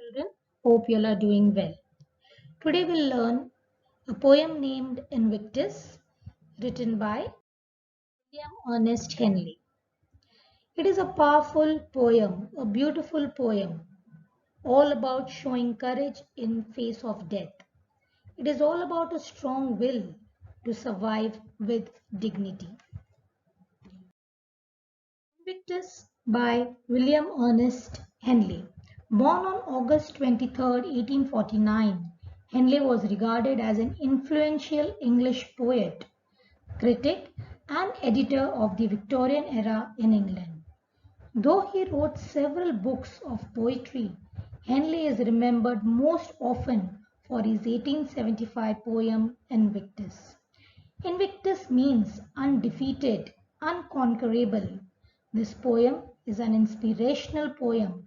children. Hope you all are doing well. Today we'll learn a poem named Invictus, written by William Ernest Henley. It is a powerful poem, a beautiful poem, all about showing courage in face of death. It is all about a strong will to survive with dignity. Invictus by William Ernest Henley. Born on August 23, 1849, Henley was regarded as an influential English poet, critic, and editor of the Victorian era in England. Though he wrote several books of poetry, Henley is remembered most often for his 1875 poem Invictus. Invictus means undefeated, unconquerable. This poem is an inspirational poem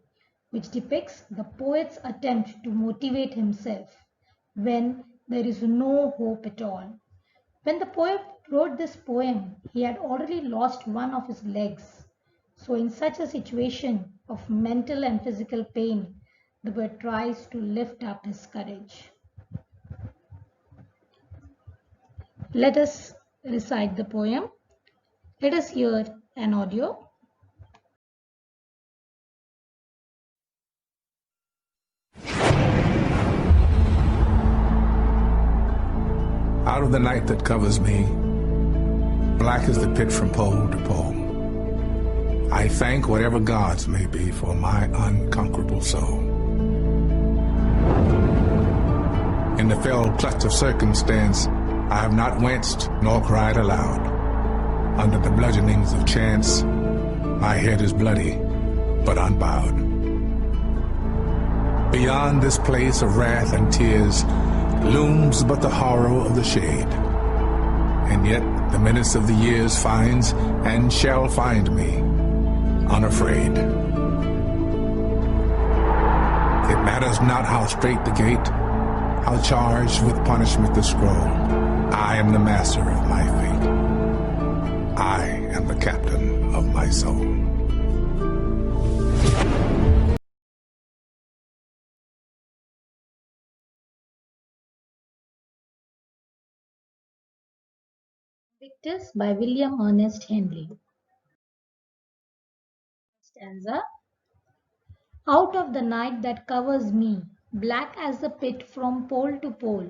which depicts the poet's attempt to motivate himself when there is no hope at all. When the poet wrote this poem, he had already lost one of his legs. So, in such a situation of mental and physical pain, the poet tries to lift up his courage. Let us recite the poem. Let us hear an audio. Out of the night that covers me, black as the pit from pole to pole, I thank whatever gods may be for my unconquerable soul. In the fell clutch of circumstance, I have not winced nor cried aloud. Under the bludgeonings of chance, my head is bloody, but unbowed. Beyond this place of wrath and tears looms but the horror of the shade. And yet the menace of the years finds and shall find me unafraid. It matters not how straight the gate, how charged with punishment the scroll. I am the master of my fate. I am the captain of my soul. Invictus by William Ernest Henley. Stanza. Out of the night that covers me, black as the pit from pole to pole,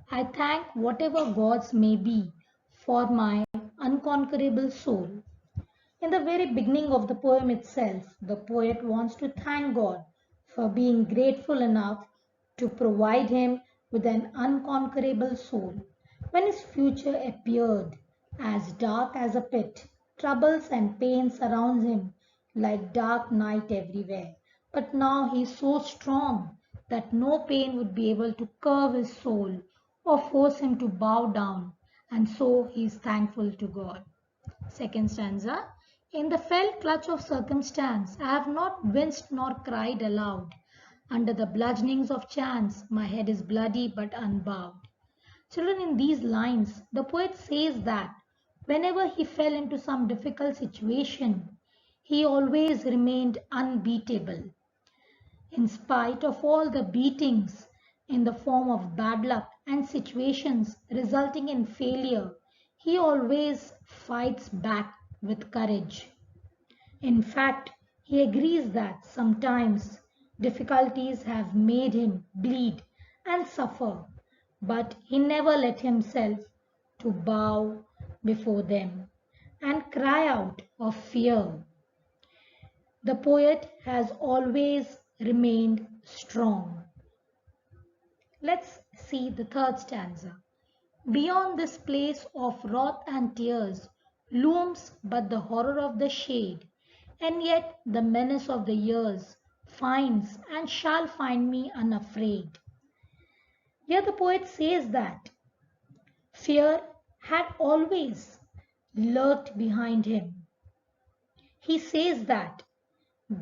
I thank whatever gods may be for my unconquerable soul. In the very beginning of the poem itself, the poet wants to thank God for being grateful enough to provide him with an unconquerable soul. When his future appeared as dark as a pit, troubles and pain surround him like dark night everywhere. But now he is so strong that no pain would be able to curve his soul or force him to bow down, and so he is thankful to God. Second stanza. In the fell clutch of circumstance, I have not winced nor cried aloud. Under the bludgeonings of chance, my head is bloody but unbowed. Children, in these lines, the poet says that whenever he fell into some difficult situation, he always remained unbeatable. In spite of all the beatings in the form of bad luck and situations resulting in failure, he always fights back with courage. In fact, he agrees that sometimes difficulties have made him bleed and suffer, but he never let himself to bow before them and cry out of fear. The poet has always remained strong. Let's see the third stanza. Beyond this place of wrath and tears looms but the horror of the shade, and yet the menace of the years finds and shall find me unafraid. Here the poet says that fear had always lurked behind him. He says that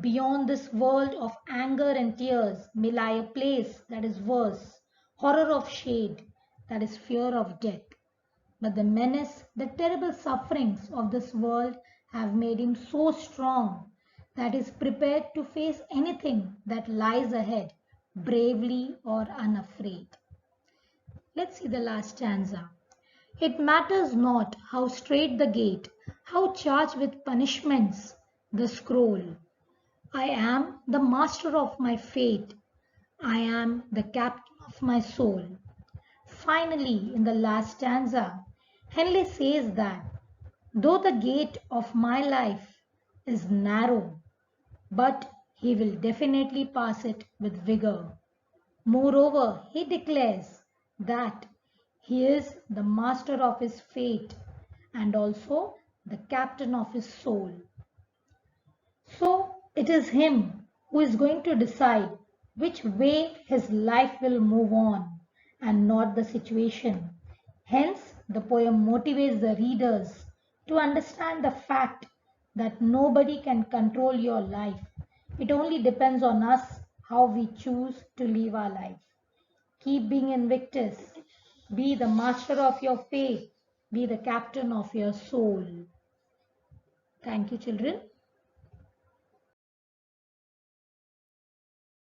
beyond this world of anger and tears may lie a place that is worse, horror of shade, that is fear of death. But the menace, the terrible sufferings of this world have made him so strong that he is prepared to face anything that lies ahead bravely or unafraid. Let's see the last stanza. It matters not how straight the gate, how charged with punishments the scroll. I am the master of my fate. I am the captain of my soul. Finally, in the last stanza, Henley says that though the gate of my life is narrow, but he will definitely pass it with vigor. Moreover, he declares that he is the master of his fate and also the captain of his soul. So it is him who is going to decide which way his life will move on and not the situation. Hence, the poem motivates the readers to understand the fact that nobody can control your life. It only depends on us how we choose to live our life. Keep being invictus. Be the master of your fate. Be the captain of your soul. Thank you, children.